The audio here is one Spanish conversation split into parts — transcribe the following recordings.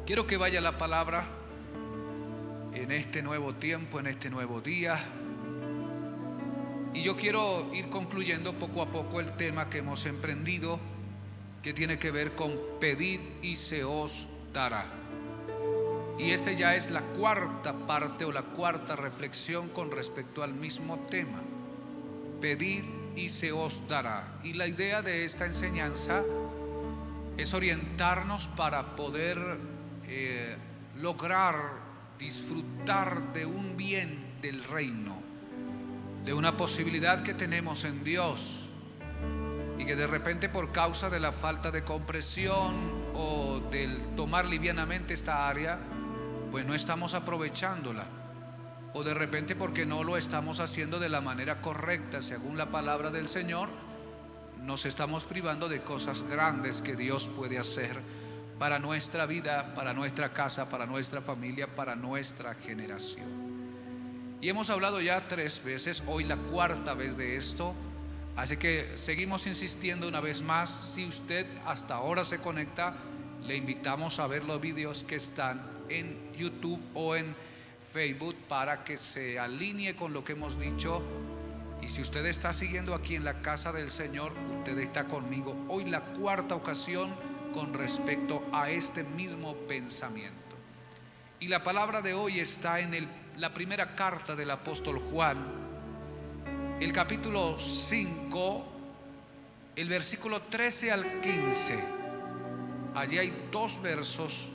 Quiero que vaya la palabra en este nuevo tiempo, en este nuevo día. Y yo quiero ir concluyendo poco a poco el tema que hemos emprendido, que tiene que ver con pedid y se os dará. Y este ya es la cuarta parte o la cuarta reflexión con respecto al mismo tema. Pedid y se os dará. Y la idea de esta enseñanza es orientarnos para poder lograr disfrutar de un bien del reino, de una posibilidad que tenemos en Dios y que de repente, por causa de la falta de comprensión o del tomar livianamente esta área, pues no estamos aprovechándola, o de repente porque no lo estamos haciendo de la manera correcta según la palabra del Señor, nos estamos privando de cosas grandes que Dios puede hacer para nuestra vida, para nuestra casa, para nuestra familia, para nuestra generación. Y hemos hablado ya 3 veces, hoy la cuarta vez de esto, así que seguimos insistiendo una vez más. Si usted hasta ahora se conecta, le invitamos a ver los videos que están en YouTube o en Facebook para que se alinee con lo que hemos dicho. Y si usted está siguiendo aquí en la casa del Señor, usted está conmigo hoy la cuarta ocasión con respecto a este mismo pensamiento. Y la palabra de hoy está en la primera carta del apóstol Juan, el capítulo 5, el versículo 13 al 15. Allí hay 2 versos,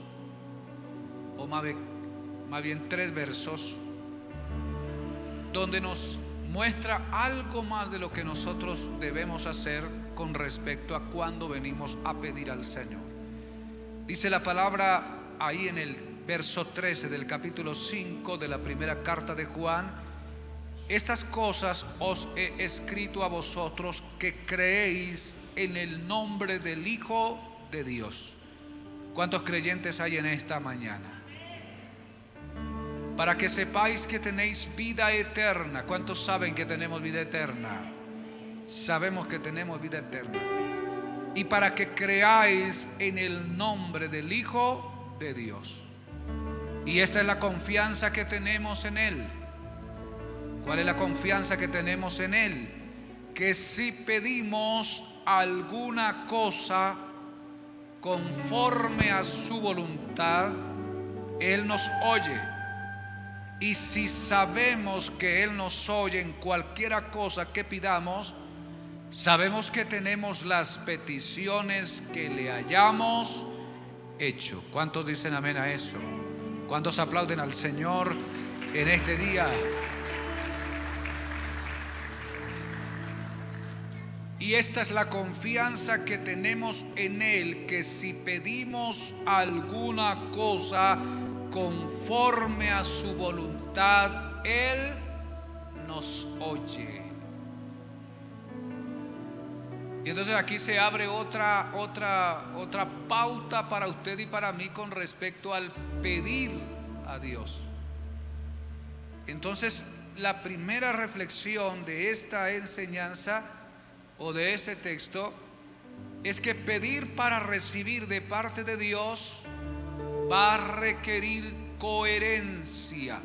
o más bien 3 versos, donde nos muestra algo más de lo que nosotros debemos hacer con respecto a cuando venimos a pedir al Señor. Dice la palabra ahí en el verso 13 del capítulo 5 de la primera carta de Juan: estas cosas os he escrito a vosotros que creéis en el nombre del Hijo de Dios. ¿Cuántos creyentes hay en esta mañana? Para que sepáis que tenéis vida eterna. ¿Cuántos saben que tenemos vida eterna? Sabemos que tenemos vida eterna. Y para que creáis en el nombre del Hijo de Dios. Y esta es la confianza que tenemos en Él. ¿Cuál es la confianza que tenemos en Él? Que si pedimos alguna cosa conforme a su voluntad, Él nos oye. Y si sabemos que Él nos oye en cualquiera cosa que pidamos, sabemos que tenemos las peticiones que le hayamos hecho. ¿Cuántos dicen amén a eso? ¿Cuántos aplauden al Señor en este día? Y esta es la confianza que tenemos en Él, que si pedimos alguna cosa conforme a su voluntad, Él nos oye. Y entonces aquí se abre otra pauta para usted y para mí con respecto al pedir a Dios. Entonces, la primera reflexión de esta enseñanza o de este texto es que pedir para recibir de parte de Dios va a requerir coherencia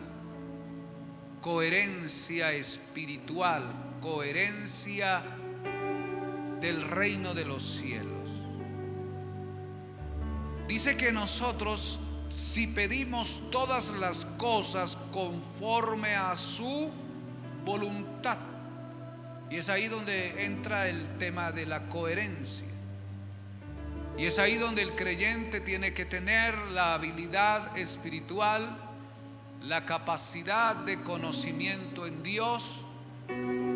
espiritual, coherencia del reino de los cielos. Dice que nosotros, si pedimos todas las cosas conforme a su voluntad, y es ahí donde entra el tema de la coherencia. Y es ahí donde el creyente tiene que tener la habilidad espiritual, la capacidad de conocimiento en Dios,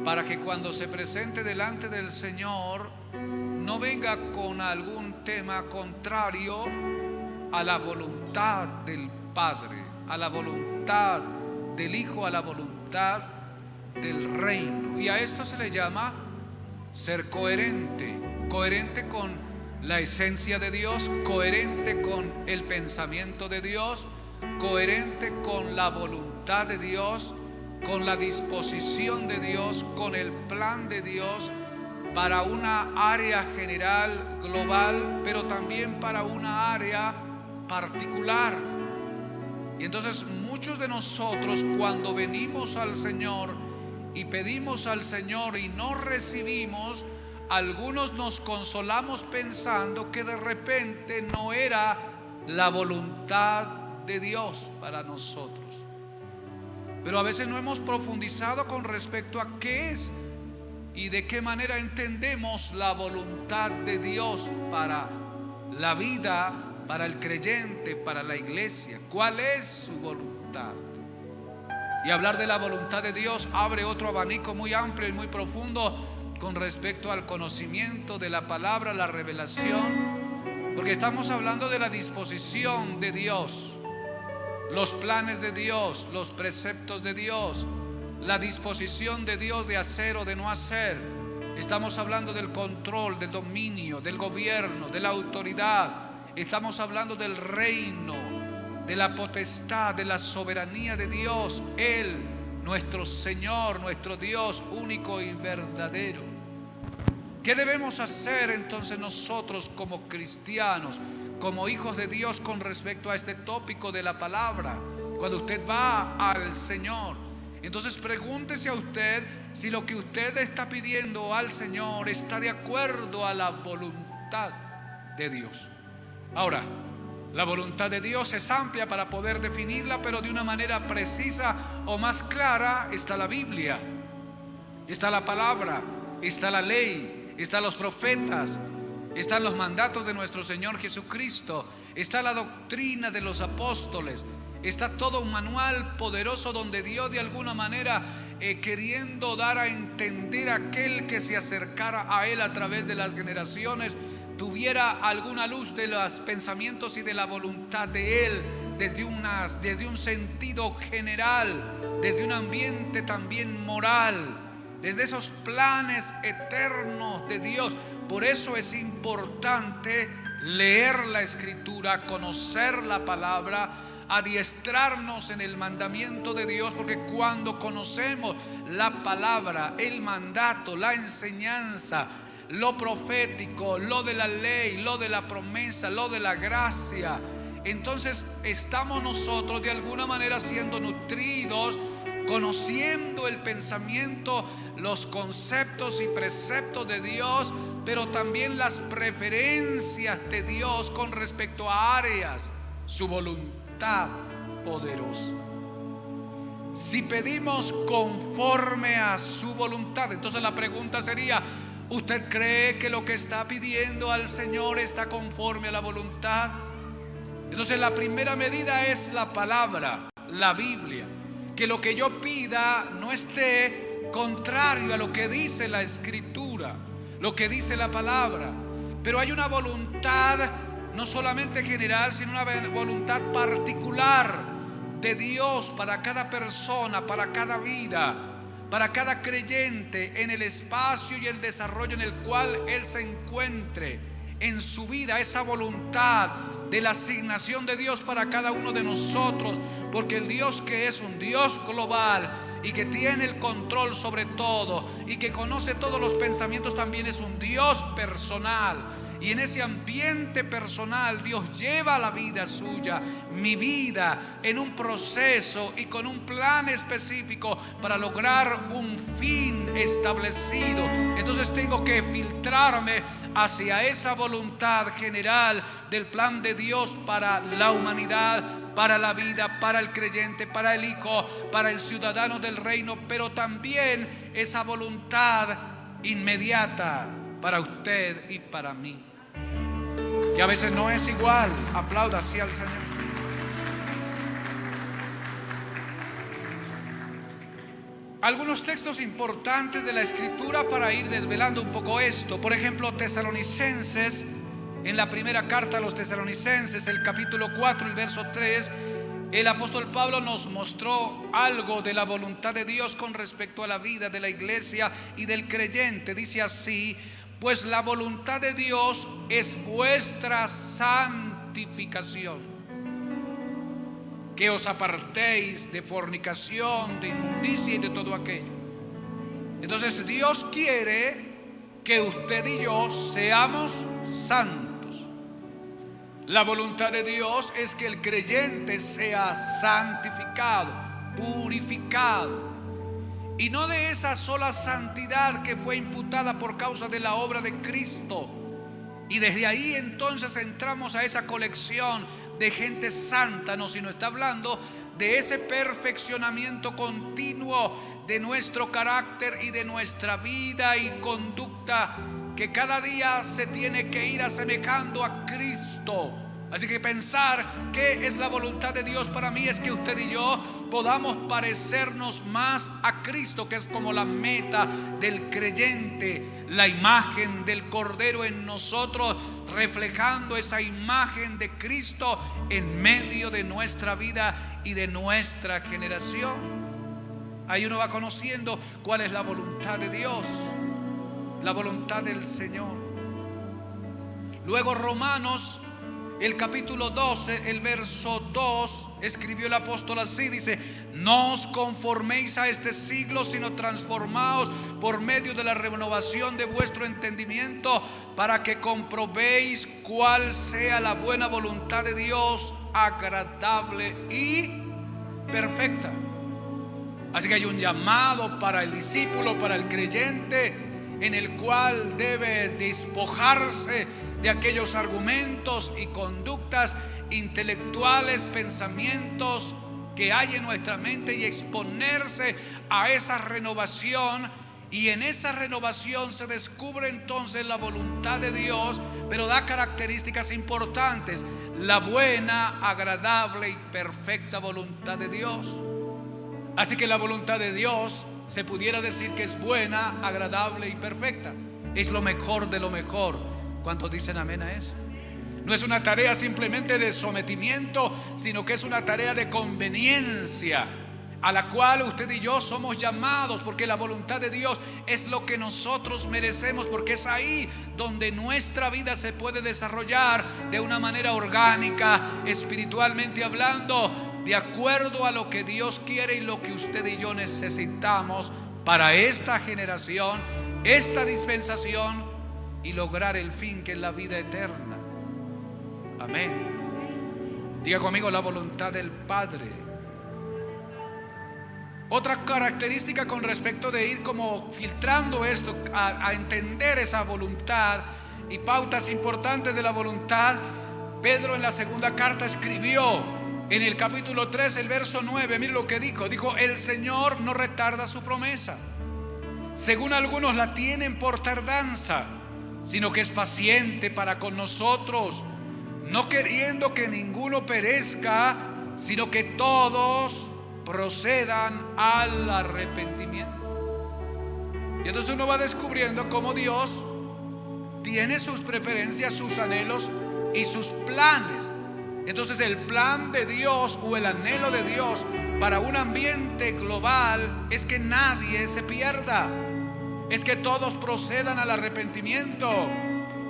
para que cuando se presente delante del Señor no venga con algún tema contrario a la voluntad del Padre, a la voluntad del Hijo, a la voluntad del reino. Y a esto se le llama ser coherente, coherente con la esencia de Dios, coherente con el pensamiento de Dios, coherente con la voluntad de Dios, con la disposición de Dios, con el plan de Dios para una área general, global, pero también para una área particular. Y entonces muchos de nosotros, cuando venimos al Señor y pedimos al Señor y no recibimos, algunos nos consolamos pensando que de repente no era la voluntad de Dios para nosotros. Pero a veces no hemos profundizado con respecto a qué es y de qué manera entendemos la voluntad de Dios para la vida, para el creyente, para la iglesia. ¿Cuál es su voluntad? Y hablar de la voluntad de Dios abre otro abanico muy amplio y muy profundo con respecto al conocimiento de la palabra, la revelación, porque estamos hablando de la disposición de Dios, los planes de Dios, los preceptos de Dios, la disposición de Dios de hacer o de no hacer. Estamos hablando del control, del dominio, del gobierno, de la autoridad. Estamos hablando del reino, de la potestad, de la soberanía de Dios. Él, nuestro Señor, nuestro Dios único y verdadero. ¿Qué debemos hacer entonces nosotros como cristianos, como hijos de Dios, con respecto a este tópico de la palabra? Cuando usted va al Señor, entonces pregúntese a usted si lo que usted está pidiendo al Señor está de acuerdo a la voluntad de Dios. Ahora, la voluntad de Dios es amplia para poder definirla, pero de una manera precisa o más clara está la Biblia, está la palabra, está la ley, están los profetas, están los mandatos de nuestro Señor Jesucristo, está la doctrina de los apóstoles, está todo un manual poderoso donde Dios de alguna manera queriendo dar a entender a aquel que se acercara a Él a través de las generaciones, tuviera alguna luz de los pensamientos y de la voluntad de Él desde un sentido general, desde un ambiente también moral, desde esos planes eternos de Dios. Por eso es importante leer la Escritura, conocer la palabra, adiestrarnos en el mandamiento de Dios, porque cuando conocemos la palabra, el mandato, la enseñanza, lo profético, lo de la ley, lo de la promesa, lo de la gracia, entonces estamos nosotros de alguna manera siendo nutridos, conociendo el pensamiento, los conceptos y preceptos de Dios, pero también las preferencias de Dios con respecto a áreas, su voluntad poderosa. Si pedimos conforme a su voluntad, entonces la pregunta sería: ¿usted cree que lo que está pidiendo al Señor está conforme a la voluntad? Entonces la primera medida es la palabra, la Biblia. Que lo que yo pida no esté contrario a lo que dice la Escritura, lo que dice la palabra. Pero hay una voluntad no solamente general, sino una voluntad particular de Dios para cada persona, para cada vida, para cada creyente, en el espacio y el desarrollo en el cual él se encuentre en su vida. Esa voluntad de la asignación de Dios para cada uno de nosotros, porque el Dios que es un Dios global y que tiene el control sobre todo y que conoce todos los pensamientos, también es un Dios personal. Y en ese ambiente personal Dios lleva la vida suya, mi vida, en un proceso y con un plan específico para lograr un fin establecido. Entonces tengo que filtrarme hacia esa voluntad general del plan de Dios para la humanidad, para la vida, para el creyente, para el hijo, para el ciudadano del reino, pero también esa voluntad inmediata para usted y para mí, que a veces no es igual. Aplauda así al Señor. Algunos textos importantes de la Escritura para ir desvelando un poco esto. Por ejemplo, Tesalonicenses, en la primera carta a los Tesalonicenses, el capítulo 4, el verso 3, el apóstol Pablo nos mostró algo de la voluntad de Dios con respecto a la vida de la iglesia y del creyente. Dice así: pues la voluntad de Dios es vuestra santificación, que os apartéis de fornicación, de inmundicia y de todo aquello. Entonces Dios quiere que usted y yo seamos santos. La voluntad de Dios es que el creyente sea santificado, purificado. Y no de esa sola santidad que fue imputada por causa de la obra de Cristo. Y desde ahí entonces entramos a esa colección de gente santa, no, sino está hablando de ese perfeccionamiento continuo de nuestro carácter y de nuestra vida y conducta, que cada día se tiene que ir asemejando a Cristo. Así que pensar qué es la voluntad de Dios para mí es que usted y yo podamos parecernos más a Cristo, que es como la meta del creyente, la imagen del Cordero en nosotros, reflejando esa imagen de Cristo en medio de nuestra vida y de nuestra generación. Ahí uno va conociendo cuál es la voluntad de Dios, la voluntad del Señor. Luego Romanos, el capítulo 12, el verso 2, escribió el apóstol así, dice: no os conforméis a este siglo, sino transformaos por medio de la renovación de vuestro entendimiento, para que comprobéis cuál sea la buena voluntad de Dios, agradable y perfecta. Así que hay un llamado para el discípulo, para el creyente, en el cual debe despojarse de aquellos argumentos y conductas intelectuales, pensamientos que hay en nuestra mente, y exponerse a esa renovación. Y en esa renovación se descubre entonces la voluntad de Dios, pero da características importantes: la buena, agradable y perfecta voluntad de Dios. Así que la voluntad de Dios se pudiera decir que es buena, agradable y perfecta. Es lo mejor de lo mejor. ¿Cuántos dicen amén a eso? No es una tarea simplemente de sometimiento, sino que es una tarea de conveniencia, a la cual usted y yo somos llamados, porque la voluntad de Dios es lo que nosotros merecemos, porque es ahí donde nuestra vida se puede desarrollar de una manera orgánica, espiritualmente hablando, de acuerdo a lo que Dios quiere y lo que usted y yo necesitamos para esta generación, esta dispensación, y lograr el fin, que es la vida eterna. Amén. Diga conmigo: la voluntad del Padre. Otra característica con respecto de ir como filtrando esto, a entender esa voluntad y pautas importantes de la voluntad, Pedro en la segunda carta escribió en el capítulo 3, el verso 9, mire lo que dijo: el Señor no retarda su promesa, según algunos la tienen por tardanza, sino que es paciente para con nosotros, no queriendo que ninguno perezca, sino que todos procedan al arrepentimiento. Y entonces uno va descubriendo cómo Dios tiene sus preferencias, sus anhelos y sus planes. Entonces el plan de Dios, o el anhelo de Dios para un ambiente global, es que nadie se pierda, es que todos procedan al arrepentimiento.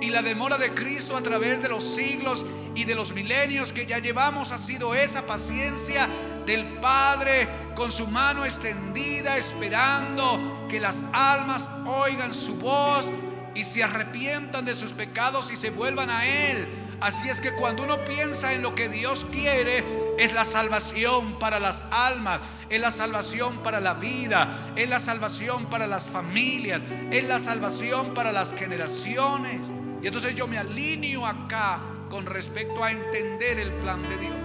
Y la demora de Cristo a través de los siglos y de los milenios que ya llevamos ha sido esa paciencia del Padre con su mano extendida, esperando que las almas oigan su voz y se arrepientan de sus pecados y se vuelvan a Él. Así es que cuando uno piensa en lo que Dios quiere, es la salvación para las almas, es la salvación para la vida, es la salvación para las familias, es la salvación para las generaciones. Y entonces yo me alineo acá con respecto a entender el plan de Dios.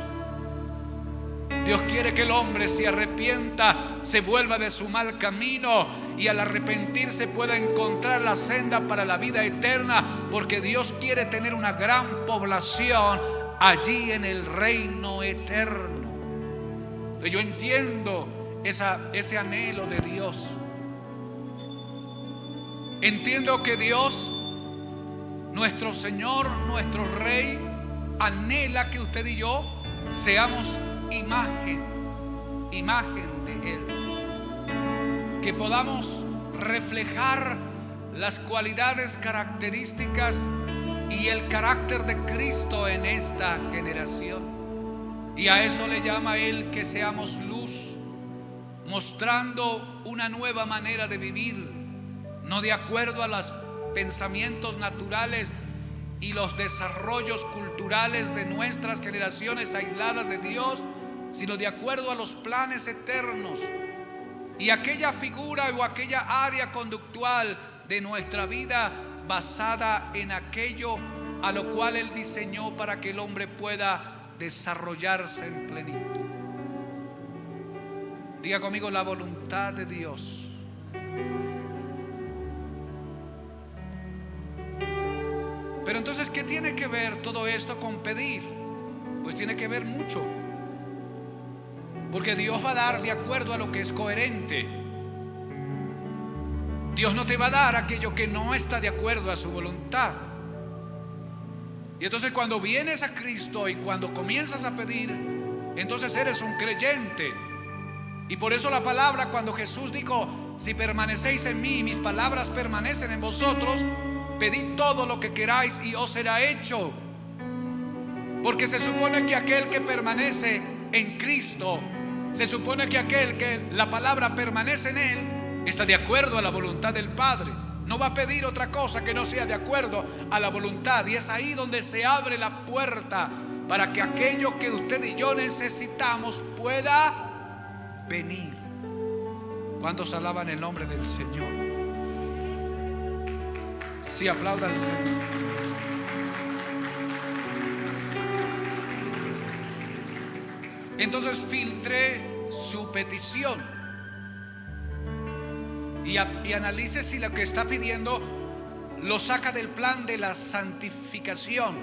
Dios quiere que el hombre se arrepienta, se vuelva de su mal camino, y al arrepentirse pueda encontrar la senda para la vida eterna, porque Dios quiere tener una gran población allí en el reino eterno. Yo entiendo ese anhelo de Dios. Entiendo que Dios, nuestro Señor, nuestro Rey, anhela que usted y yo seamos imagen de Él, que podamos reflejar las cualidades, características y el carácter de Cristo en esta generación. Y a eso le llama Él que seamos luz, mostrando una nueva manera de vivir, no de acuerdo a los pensamientos naturales y los desarrollos culturales de nuestras generaciones aisladas de Dios, sino de acuerdo a los planes eternos y aquella figura o aquella área conductual de nuestra vida basada en aquello a lo cual Él diseñó para que el hombre pueda desarrollarse en plenitud. Diga conmigo: la voluntad de Dios. Pero entonces, ¿qué tiene que ver todo esto con pedir? Pues tiene que ver mucho, porque Dios va a dar de acuerdo a lo que es coherente. Dios no te va a dar aquello que no está de acuerdo a su voluntad. Y entonces, cuando vienes a Cristo y cuando comienzas a pedir, entonces eres un creyente. Y por eso la palabra, cuando Jesús dijo: si permanecéis en mí y mis palabras permanecen en vosotros, pedid todo lo que queráis y os será hecho. Porque se supone que aquel que permanece en Cristo, se supone que aquel que la palabra permanece en él, está de acuerdo a la voluntad del Padre. No va a pedir otra cosa que no sea de acuerdo a la voluntad. Y es ahí donde se abre la puerta para que aquello que usted y yo necesitamos pueda venir. ¿Cuántos alaban el nombre del Señor? Sí, aplauda al Señor. Entonces filtre su petición y analice si lo que está pidiendo lo saca del plan de la santificación.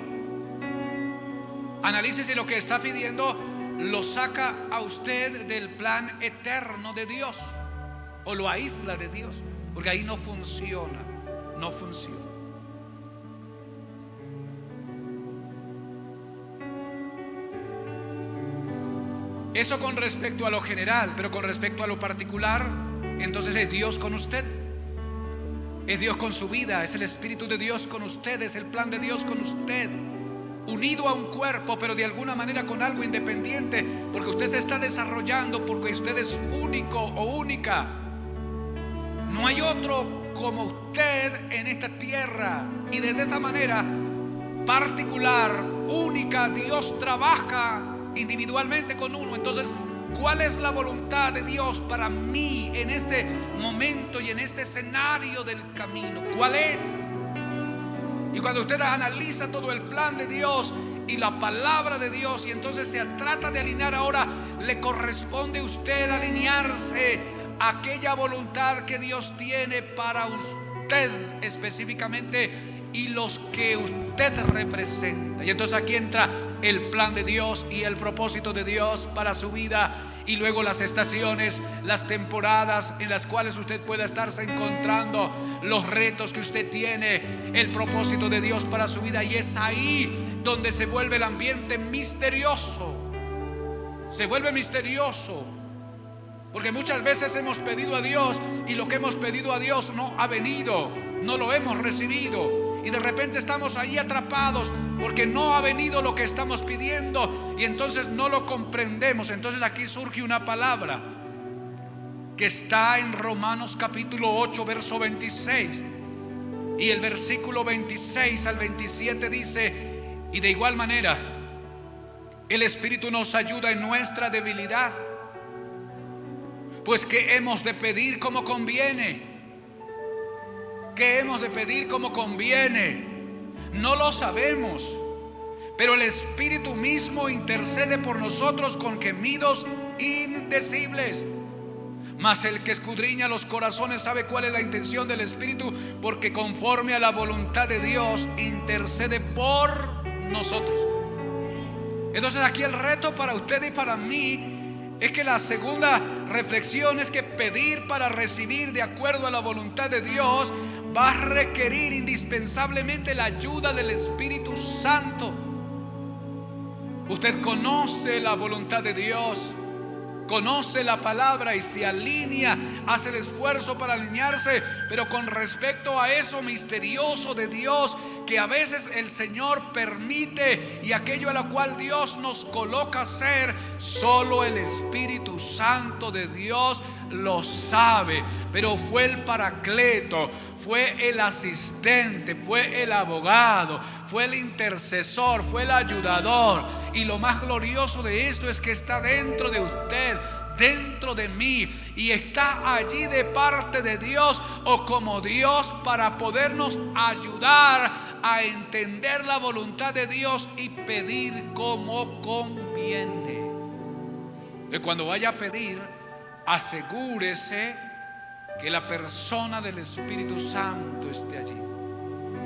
Analice si lo que está pidiendo lo saca a usted del plan eterno de Dios o lo aísla de Dios, porque ahí no funciona. No funciona. Eso con respecto a lo general, pero con respecto a lo particular, entonces es Dios con usted, es Dios con su vida, es el Espíritu de Dios con usted, es el plan de Dios con usted, unido a un cuerpo, pero de alguna manera con algo independiente, porque usted se está desarrollando, porque usted es único o única. No hay otro como usted en esta tierra, y de esta manera particular, única, Dios trabaja individualmente con uno. Entonces, ¿cuál es la voluntad de Dios para mí en este momento y en este escenario del camino? ¿Cuál es? Y cuando usted analiza todo el plan de Dios y la palabra de Dios, y entonces se trata de alinear, ahora le corresponde a usted alinearse a aquella voluntad que Dios tiene para usted específicamente y los que usted representa. Y entonces aquí entra el plan de Dios y el propósito de Dios para su vida, y luego las estaciones, las temporadas en las cuales usted pueda estarse encontrando, los retos que usted tiene, el propósito de Dios para su vida. Y es ahí donde se vuelve el ambiente misterioso. Se vuelve misterioso, porque muchas veces hemos pedido a Dios y lo que hemos pedido a Dios no ha venido, no lo hemos recibido. Y de repente estamos ahí atrapados porque no ha venido lo que estamos pidiendo, y entonces no lo comprendemos. Entonces aquí surge una palabra que está en Romanos capítulo 8 verso 26, y el versículo 26 al 27 dice: y de igual manera el Espíritu nos ayuda en nuestra debilidad, pues que hemos de pedir como conviene. ¿Qué hemos de pedir como conviene? No lo sabemos, pero el Espíritu mismo intercede por nosotros con gemidos indecibles. Mas el que escudriña los corazones sabe cuál es la intención del Espíritu, porque conforme a la voluntad de Dios intercede por nosotros. Entonces aquí el reto para usted y para mí es que la segunda reflexión es que pedir para recibir de acuerdo a la voluntad de Dios va a requerir indispensablemente la ayuda del Espíritu Santo. Usted conoce la voluntad de Dios, conoce la palabra y se alinea, hace el esfuerzo para alinearse, pero con respecto a eso misterioso de Dios que a veces el Señor permite y aquello a lo cual Dios nos coloca a hacer, solo el Espíritu Santo de Dios lo sabe. Pero fue el Paracleto, fue el asistente, fue el abogado, fue el intercesor, fue el ayudador. Y lo más glorioso de esto es que está dentro de usted, dentro de mí, y está allí de parte de Dios o como Dios para podernos ayudar a entender la voluntad de Dios y pedir como conviene. Y cuando vaya a pedir, asegúrese que la persona del Espíritu Santo esté allí.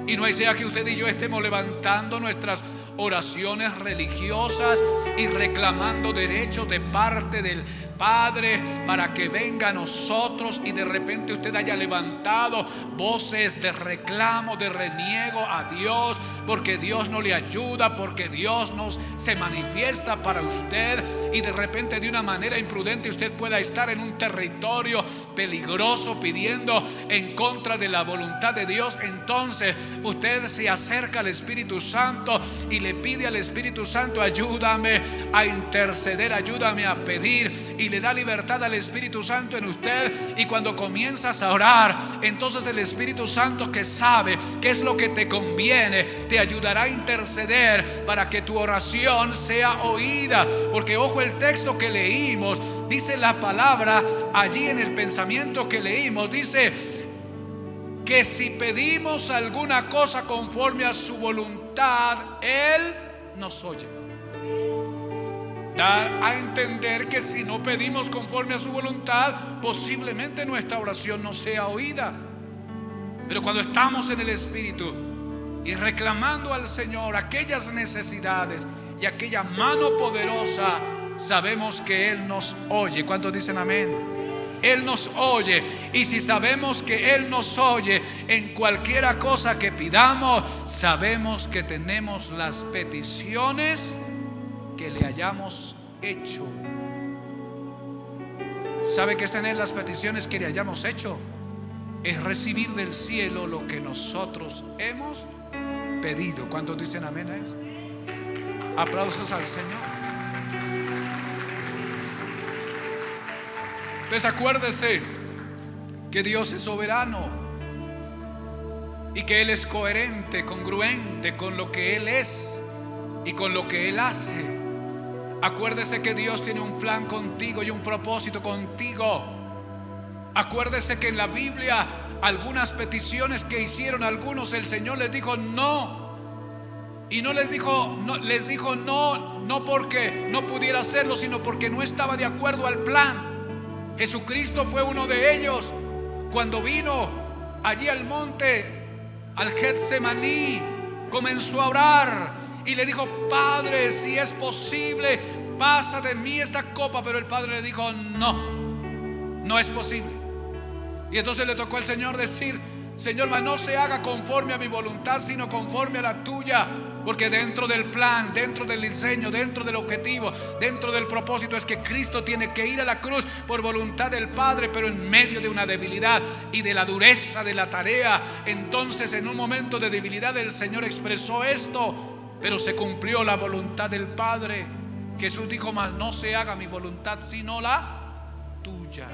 Y no sea que usted y yo estemos levantando nuestras oraciones religiosas y reclamando derechos de parte del Padre para que venga a nosotros, y de repente usted haya levantado voces de reclamo, de reniego a Dios, porque Dios no le ayuda, porque Dios no se manifiesta para usted, y de repente de una manera imprudente usted pueda estar en un territorio peligroso pidiendo en contra de la voluntad de Dios. Entonces usted se acerca al Espíritu Santo y le pide al Espíritu Santo: ayúdame a interceder, ayúdame a pedir, y le da libertad al Espíritu Santo en usted. Y cuando comienzas a orar, entonces el Espíritu Santo, que sabe qué es lo que te conviene, te ayudará a interceder para que tu oración sea oída. Porque ojo, el texto que leímos, dice la palabra allí en el pensamiento que leímos, dice que si pedimos alguna cosa conforme a su voluntad, Él nos oye. Da a entender que si no pedimos conforme a su voluntad, posiblemente nuestra oración no sea oída. Pero cuando estamos en el Espíritu y reclamando al Señor aquellas necesidades y aquella mano poderosa, sabemos que Él nos oye. ¿Cuántos dicen amén? Él nos oye, y si sabemos que Él nos oye en cualquiera cosa que pidamos, sabemos que tenemos las peticiones que le hayamos hecho. ¿Sabe qué es tener las peticiones que le hayamos hecho? Es recibir del cielo lo que nosotros hemos pedido. ¿Cuántos dicen amén a eso? Aplausos al Señor. Entonces acuérdese que Dios es soberano y que Él es coherente, congruente con lo que Él es y con lo que Él hace. Acuérdese que Dios tiene un plan contigo y un propósito contigo. Acuérdese que en la Biblia algunas peticiones que hicieron algunos, el Señor les dijo no. Y no les dijo no porque no pudiera hacerlo, sino porque no estaba de acuerdo al plan. Jesucristo fue uno de ellos. Cuando vino allí al monte, al Getsemaní, comenzó a orar y le dijo: Padre, si es posible, pasa de mí esta copa. Pero el Padre le dijo: no es posible. Y entonces le tocó al Señor decir: Señor, no se haga conforme a mi voluntad, sino conforme a la tuya. Porque dentro del plan, dentro del diseño, dentro del objetivo, dentro del propósito, es que Cristo tiene que ir a la cruz por voluntad del Padre, pero en medio de una debilidad y de la dureza de la tarea. Entonces, en un momento de debilidad, el Señor expresó esto, pero se cumplió la voluntad del Padre. Jesús dijo: mas no se haga mi voluntad, sino la tuya.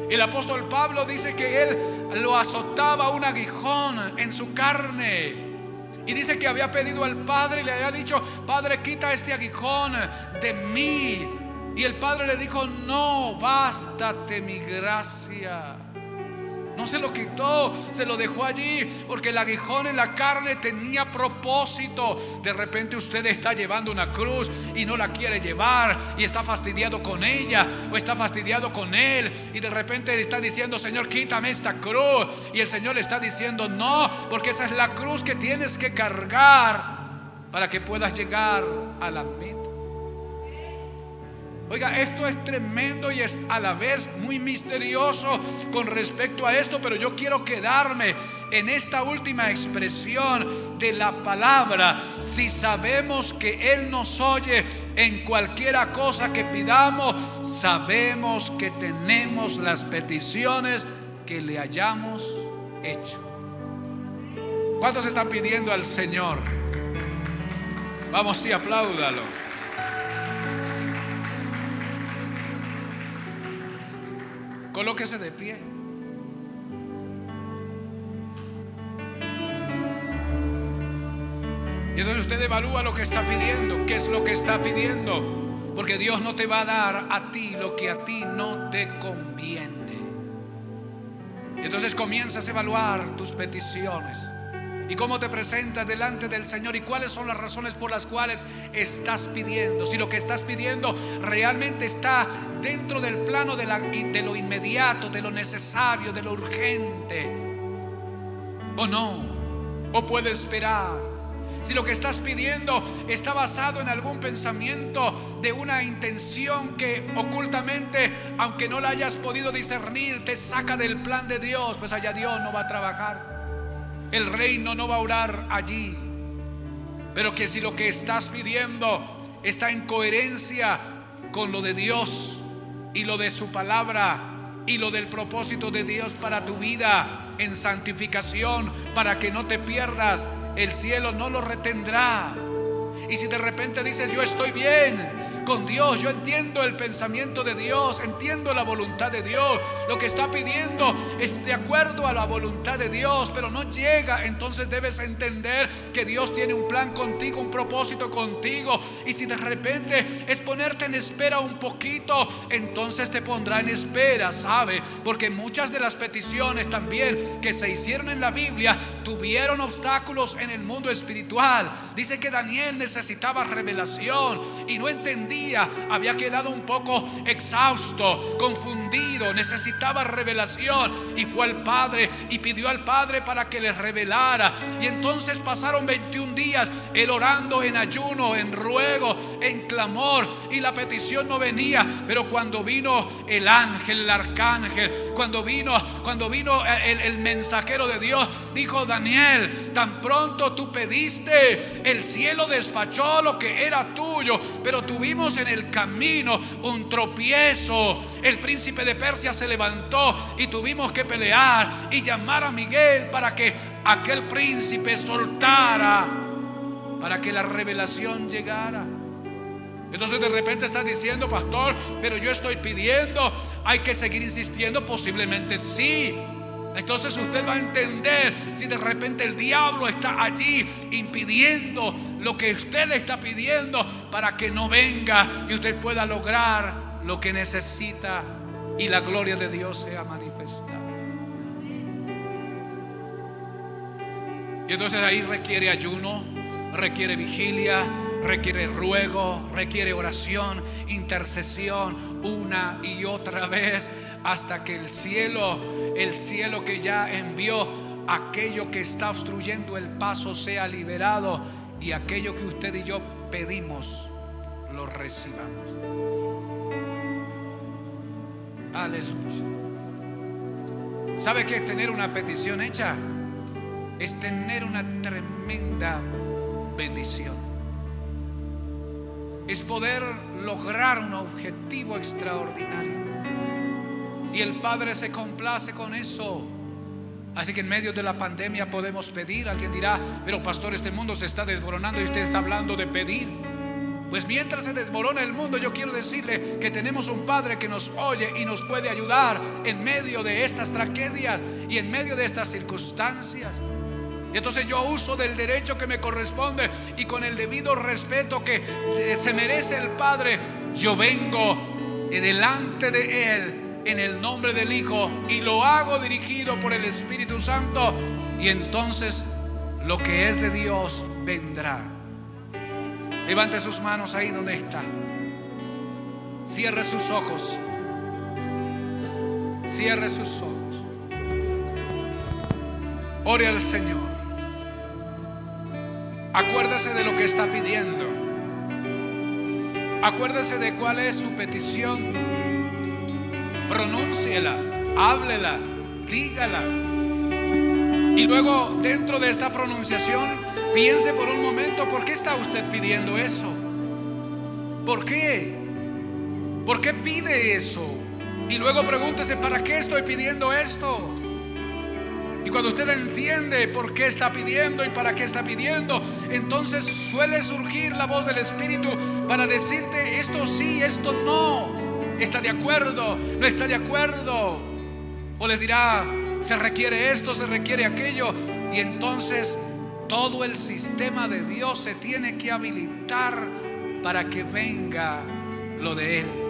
El apóstol Pablo dice que él lo azotaba un aguijón en su carne. Y dice que había pedido al Padre y le había dicho: Padre, quita este aguijón de mí. Y el Padre le dijo: no, bástate mi gracia. No se lo quitó, se lo dejó allí, porque el aguijón en la carne tenía propósito. De repente usted está llevando una cruz y no la quiere llevar, y está fastidiado con ella o está fastidiado con él, y de repente está diciendo: Señor, quítame esta cruz. Y el Señor le está diciendo: no, porque esa es la cruz que tienes que cargar para que puedas llegar a la meta. Oiga, esto es tremendo y es a la vez muy misterioso con respecto a esto, pero yo quiero quedarme en esta última expresión de la palabra. Si sabemos que Él nos oye en cualquiera cosa que pidamos, sabemos que tenemos las peticiones que le hayamos hecho. ¿Cuántos están pidiendo al Señor? Vamos y apláudalo. Colóquese de pie. Y entonces usted evalúa lo que está pidiendo. ¿Qué es lo que está pidiendo? Porque Dios no te va a dar a ti lo que a ti no te conviene. Y entonces comienzas a evaluar tus peticiones y cómo te presentas delante del Señor y cuáles son las razones por las cuales estás pidiendo. Si lo que estás pidiendo realmente está dentro del plano de lo inmediato, de lo necesario, de lo urgente, o no, o puede esperar. Si lo que estás pidiendo está basado en algún pensamiento de una intención que ocultamente, aunque no la hayas podido discernir, te saca del plan de Dios, pues allá Dios no va a trabajar. El reino no va a orar allí. Pero que si lo que estás pidiendo está en coherencia con lo de Dios y lo de su palabra y lo del propósito de Dios para tu vida, en santificación, para que no te pierdas, el cielo no lo retendrá. Y si de repente dices: yo estoy bien con Dios, yo entiendo el pensamiento de Dios, entiendo la voluntad de Dios, lo que está pidiendo es de acuerdo a la voluntad de Dios, pero no llega, entonces debes entender que Dios tiene un plan contigo, un propósito contigo. Y si de repente es ponerte en espera un poquito, entonces te pondrá en espera, ¿sabe? Porque muchas de las peticiones también que se hicieron en la Biblia tuvieron obstáculos en el mundo espiritual. Dice que Daniel necesitaba revelación y no entendía, había quedado un poco exhausto, confundido, necesitaba revelación y fue al Padre y pidió al Padre para que le revelara. Y entonces pasaron 21 días él orando en ayuno, en ruego, en clamor, y la petición no venía. Pero cuando vino el ángel, el arcángel, cuando vino el mensajero de Dios, dijo: Daniel, tan pronto tú pediste, el cielo despachó lo que era tuyo, pero tuvimos en el camino un tropiezo. El príncipe de Persia se levantó y tuvimos que pelear y llamar a Miguel para que aquel príncipe soltara, para que la revelación llegara. Entonces de repente estás diciendo: pastor, pero yo estoy pidiendo, hay que seguir insistiendo. Posiblemente sí. Entonces usted va a entender si de repente el diablo está allí impidiendo lo que usted está pidiendo para que no venga y usted pueda lograr lo que necesita y la gloria de Dios sea manifestada. Y entonces ahí requiere ayuno, requiere vigilia, requiere ruego, requiere oración, intercesión, una y otra vez, hasta que el cielo que ya envió aquello que está obstruyendo el paso sea liberado y aquello que usted y yo pedimos lo recibamos. Aleluya. ¿Sabe qué es tener una petición hecha? Es tener una tremenda bendición. Es poder lograr un objetivo extraordinario. Y el Padre se complace con eso. Así que en medio de la pandemia podemos pedir. Alguien dirá: pero pastor, este mundo se está desmoronando y usted está hablando de pedir. Pues mientras se desmorona el mundo, yo quiero decirle que tenemos un Padre que nos oye y nos puede ayudar en medio de estas tragedias y en medio de estas circunstancias. Y entonces yo uso del derecho que me corresponde y con el debido respeto que se merece el Padre, yo vengo delante de Él en el nombre del Hijo y lo hago dirigido por el Espíritu Santo, y entonces lo que es de Dios vendrá. Levante sus manos ahí donde está. Cierre sus ojos. Cierre sus ojos. Ore al Señor. Acuérdese de lo que está pidiendo. Acuérdese de cuál es su petición. Pronúnciela, háblela, dígala. Y luego, dentro de esta pronunciación, piense por un momento: ¿por qué está usted pidiendo eso? ¿Por qué? ¿Por qué pide eso? Y luego pregúntese: ¿para qué estoy pidiendo esto? Y cuando usted entiende por qué está pidiendo y para qué está pidiendo, entonces suele surgir la voz del Espíritu para decirte: esto sí, esto no, está de acuerdo, no está de acuerdo. O le dirá: se requiere esto, se requiere aquello. Y entonces todo el sistema de Dios se tiene que habilitar para que venga lo de Él.